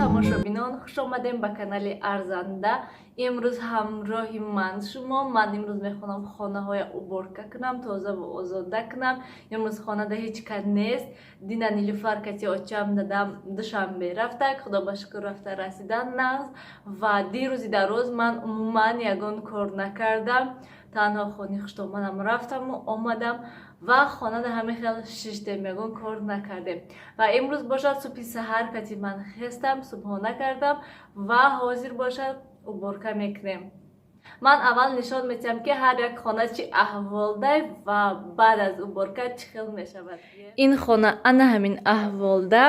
тамошобинон, хуш омадем ба канали АРЗАНДА. имрӯз ҳамроҳи ман шумо. Ман имрӯз мехонам хонаҳоя уборка кунам, тозаву озода кунам. имрӯз хонада ҳеҷ кат нест. Дина Нилуфар кати очам дадам душанбе рафта, худо ба шукр рафта расидан нағз ва дирӯзи дароз ман умуман ягон кор накардам. танҳо хони хуштомадам рафтаму омадам ва хонада ҳамихел шиштем, ягон кор накардем. Ва имрӯз бошад субҳи саҳар кати ман хестам, субҳона кардам ва ҳозир бошад уборка мекунем. ман аввал нишон медиҳам ки ҳар як хона чӣ аҳволда ва баъд аз уборка чӣ хел мешавад. ин хона ана ҳамин аҳволда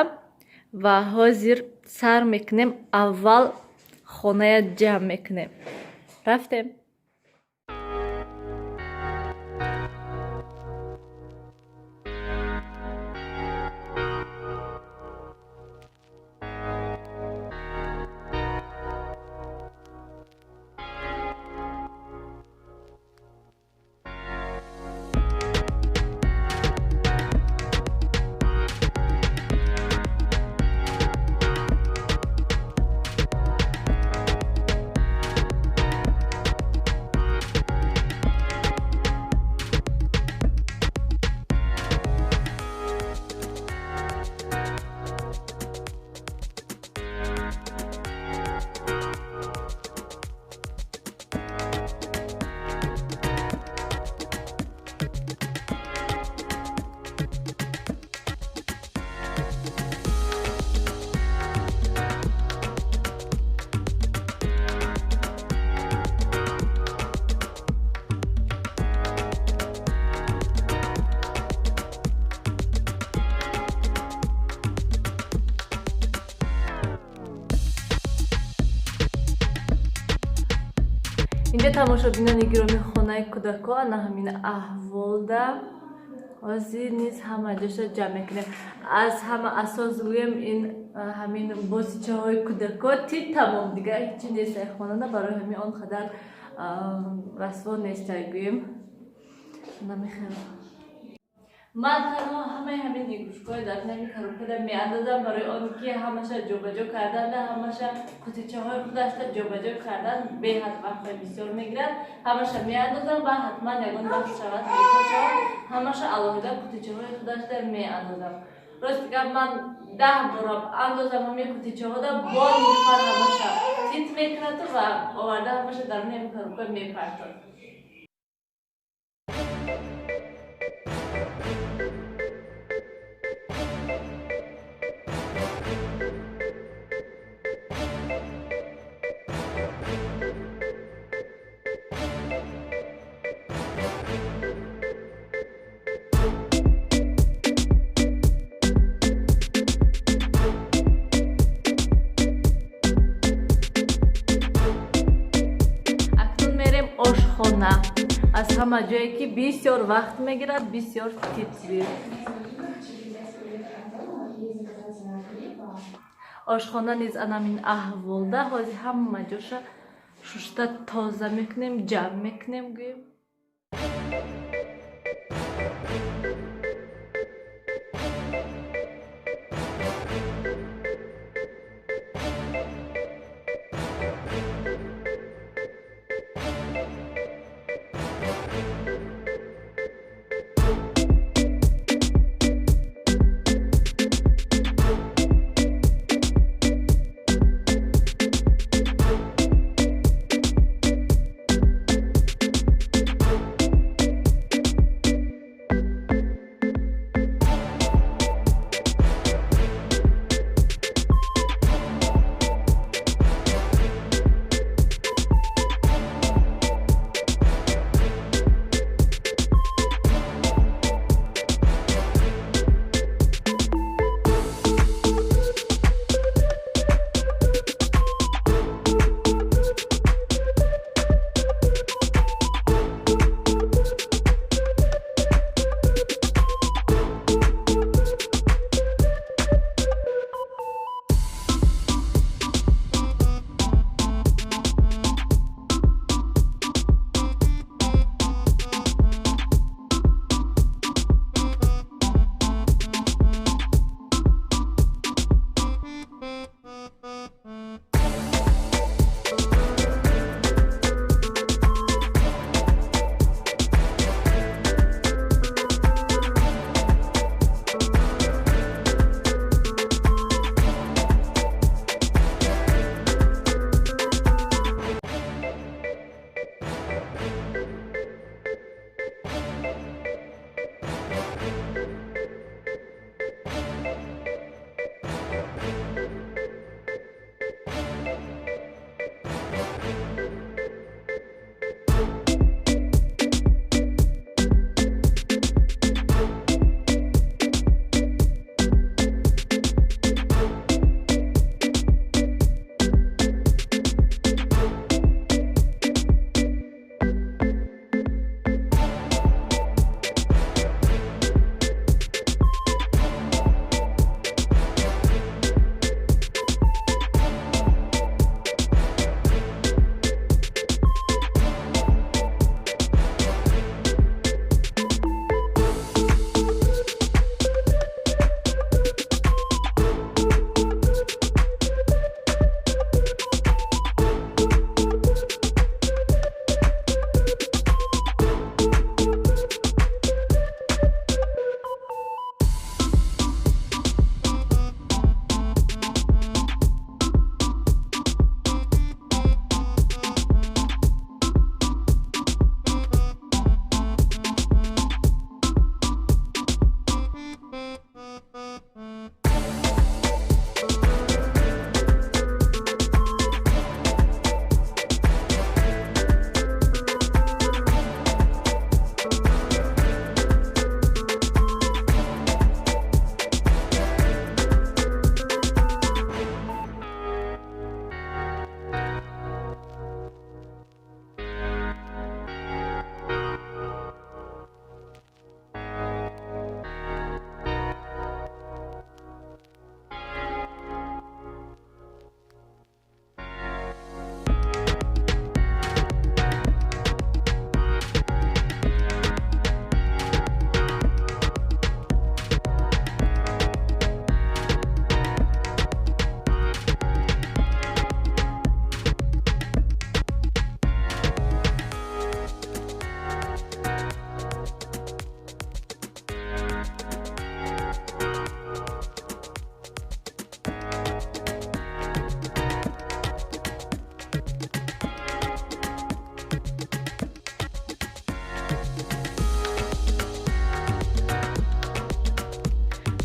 ва ҳозир сар мекунем. аввал хоная ҷамъ мекунем. рафтем. инҷа тамошобинони гироми хонаи кӯдако ана ҳамин аҳволда ҳозир низ ҳама ҷоша ҷамъ мекунем. аз ҳама асос гӯем ин ҳамин босичаҳои кӯдако ти тамом дигар ҳечи нест. хонада барои ҳамин он қадар расво нест гӯем. намехелам ман танҳо ҳамаи ҳамин игрушкаҳои дар нами коробкада меандозам барои он ки ҳамаша ҷобаҷо кардан ва ҳамаша қутичаҳои худашда ҷобаҷо кардан беҳад вақтҳои бисёр мегирад. ҳамаша меандозам ва ҳатман ягон вақт шавад мекошам ҳамаша алоҳида қутичаҳои худашда меандозам. рости гап ман 10 борам андозам ҳамин қутичаҳода бо Нилуфар ҳамаша тит мекунад ва оварда ҳамаша дар нами коробка мепартад. ошхона аз ҳама ҷое ки бисёр вақт мегирад, бисёр титри. ошхона низ анамин аҳволда ҳозир ҳама ҷоша шушта тоза мекунем, ҷамъ мекунем гӯем.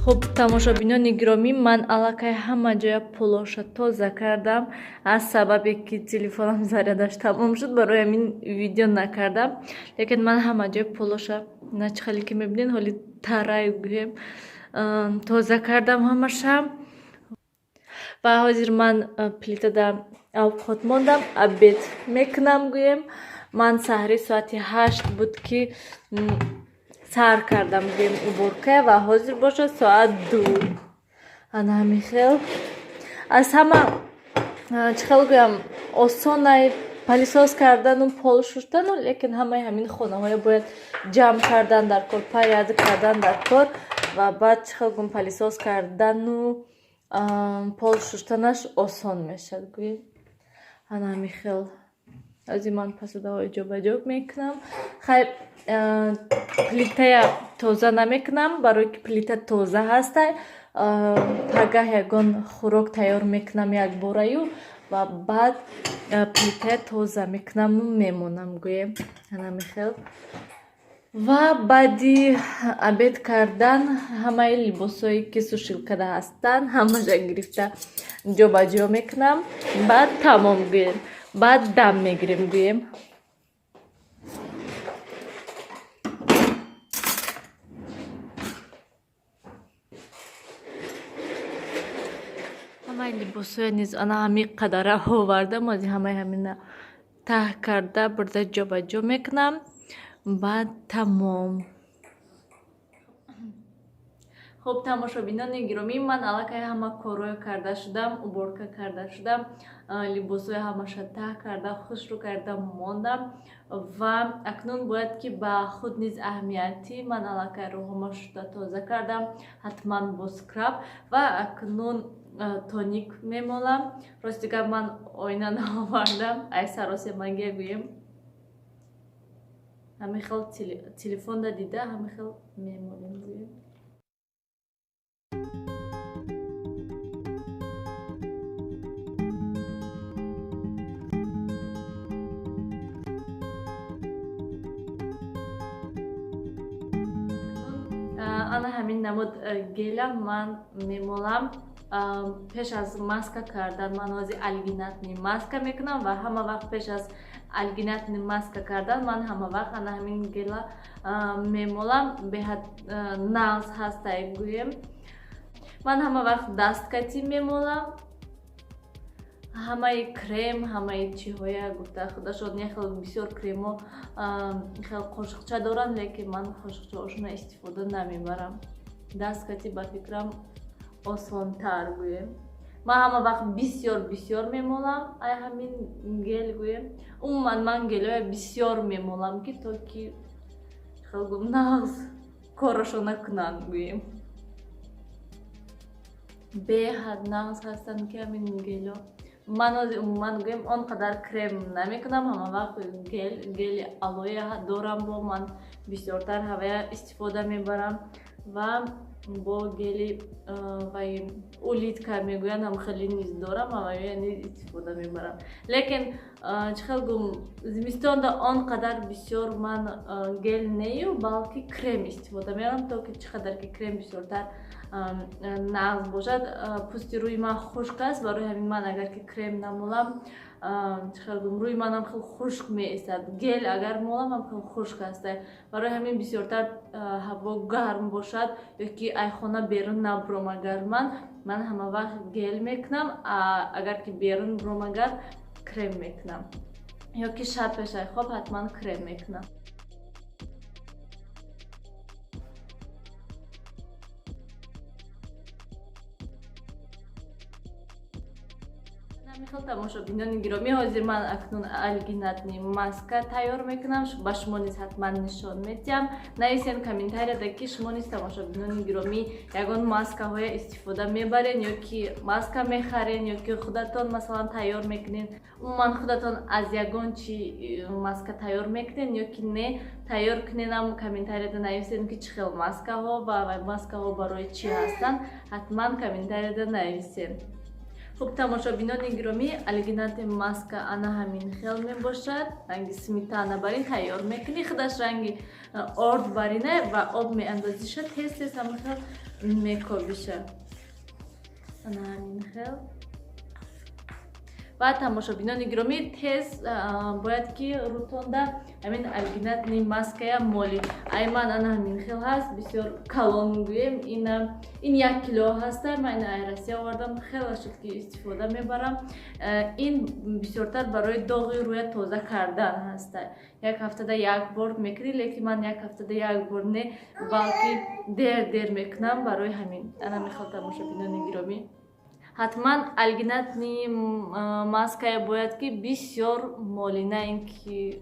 خب тамошобинони гиромӣ, ман аллакай ҳама ҷоя пулоша тоза кардам. аз сабабе ки телефонам зарядаш тамом шуд, барои ҳамин видео накардам. лекин ман ҳама ҷоя пулоша начхали ки мебинед ҳоли тарай гӯем тоза кардам ҳамаша. ва ҳозир ман плитада авқот мондам, обед мекунам гӯем. ман саҳри соати 8 буд ки сар кардам гӯем уборка ва ҳозир бошад соат 2. ана ҳамин хел аз ҳама чӣ хел гӯям осонай палисоз кардану пол шуштану, лекин ҳамаи ҳамин хонаҳоя бояд ҷамъ кардан дар кор, порядок кардан дар кор ва баъд чӣ хел гӯям палисоз кардану пол шуштанаш осон мешад гӯем. ана ҳамин хел ҳозир ман посудаҳои ҷобаҷо мекунам. хайр плитая тоза намекунам, барои ки плита тоза ҳастай. пагаҳ ягон хӯрок тайёр мекунам якбораю ва баъд плитая тоза мекунаму мемонам гӯем. ана ҳамин хел ва баъди обед кардан ҳамаи либосҳое ки сушилкада ҳастанд ҳамаша гирифта ҷобаҷо мекунам. баъд тамом гӯем, баъд дам мегирем гӯем. ҳамаи либосҳоя низ ана ҳамин қадара овардам, ҳозир ҳамаи ҳамина таҳ карда бурда ҷобаҷо мекунам. баъд тамом. хуб тамошобинони гиромӣ, ман аллакай ҳама корҳоё карда шудам, уборка карда шудам, либосҳои ҳамаша таҳ карда хушрӯ карда мондам ва акнун бояд ки ба худ низ аҳамиятӣ ман аллакай рӯҳома шуда тоза кардам, ҳатман бо скраб ва акнун тоник мемолам. рости гап ман оина наовардам, ай саросемагия гӯем. ҳамин хел телефонда дида ҳамин хел мемолем гӯем. ана ҳамин намуд гела ман мемолам. пеш аз маска кардан ман ҳозир алгинатни маска мекунам ва ҳама вақт пеш аз алгинатни маска кардан ман ҳама вақт ана ҳамин гела мемолам. беҳад нағз ҳастай гӯем. ман ҳама вақт дасткати мемолам. ҳамаи крем, ҳамаи чиҳоя гуфта худа шод не хел бисёр кремо хел қошиқча доранд, лекин ман қошиқчаҳошона истифода намебарам. дасткати ба фикрам осонтар гӯем. ман ҳама вақт бисёр мемолам ай ҳамин гел гӯем. умуман ман гелоя бисёр мемолам ки то ки хел гӯем нағз корашона кунанд гӯем. беҳад нағз ҳастанд ки ҳамин гело. ман ҳозир умуман гӯем он қадар крем намекунам, ҳама вақт гели алоя дорам, бо ман бисёртар ҳавая истифода мебарам ва бо гели вай улитка мегӯянд ҳам хеле низ дорам, ҳавая низ истифода мебарам. лекин чӣ хел гӯем зимистонда он қадар бисёр ман гел нею, балки крем истифода мебарам, то ки чӣ қадар ки крем бисёртар нағз бошад. пӯсти рӯи ман хушк аст, барои ҳамин ман агар ки крем намолам чӣ хел гӯем рӯи манам хел хушк меистад. гел агар молам ҳам хел хушк аста, барои ҳамин бисёртар ҳаво гарм бошад ё ки ай хона берун набурам агар ман ҳама вақт гел мекунам, агар ки берун бурам агар крем мекунам, ё ки шаб пешаи хоб ҳатман крем мекунам. хел тамошобинони гиромӣ, ҳозир ман акнун алгинатни маска тайёр мекунам, ба шумо низ ҳатман нишон медиҳам. нависен комментарияда ки шумо низ тамошобинони гиромӣ ягон маскаҳоя истифода мебарен ё ки маска мехарен ё ки худатон масалан тайёр мекунен. умуман худатон аз ягон чи маска тайёр мекунен ё ки не тайёр куненам. комментарияда нависен ки чӣ хел маскаҳо ва маскаҳо барои чӣ ҳастанд, ҳатман комментарияда нависен. خب тамошобинони гироми, алгинати маска ана ҳамин хел мебошад. ранги сметана барин тайёр мекунӣ, худаш ранги орд барине ва об меандозиша, тез ҳамин хел мекобиша. ана ҳамин хел ва тамошобинони гироми, тез бояд ки рӯтонда ҳамин алгинатни маская моли айман ана ҳамин хел ҳаст, бисёр калон гӯем. ин 1 кило ҳаста, ман ин айрасия овардам, хеле шуд ки истифода мебарам. ин бисёртар барои доғи рӯя тоза кардан ҳаста. як ҳафтада як бор мекунӣ, лекин ман як ҳафтада як бор не, балки дер мекунам барои ҳамин. ана мехел тамошобинони гироми, ҳатман алгинатни маская бояд ки бисёр моли, на ин ки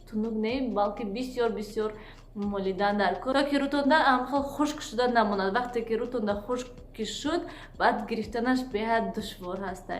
тунук не, балки бисёр молидан дар кор, то ки рӯтонда ҳамхел хушк шуда намонад. вақте ки рӯтонда хушк шуд, баъд гирифтанаш беҳад душвор ҳаста.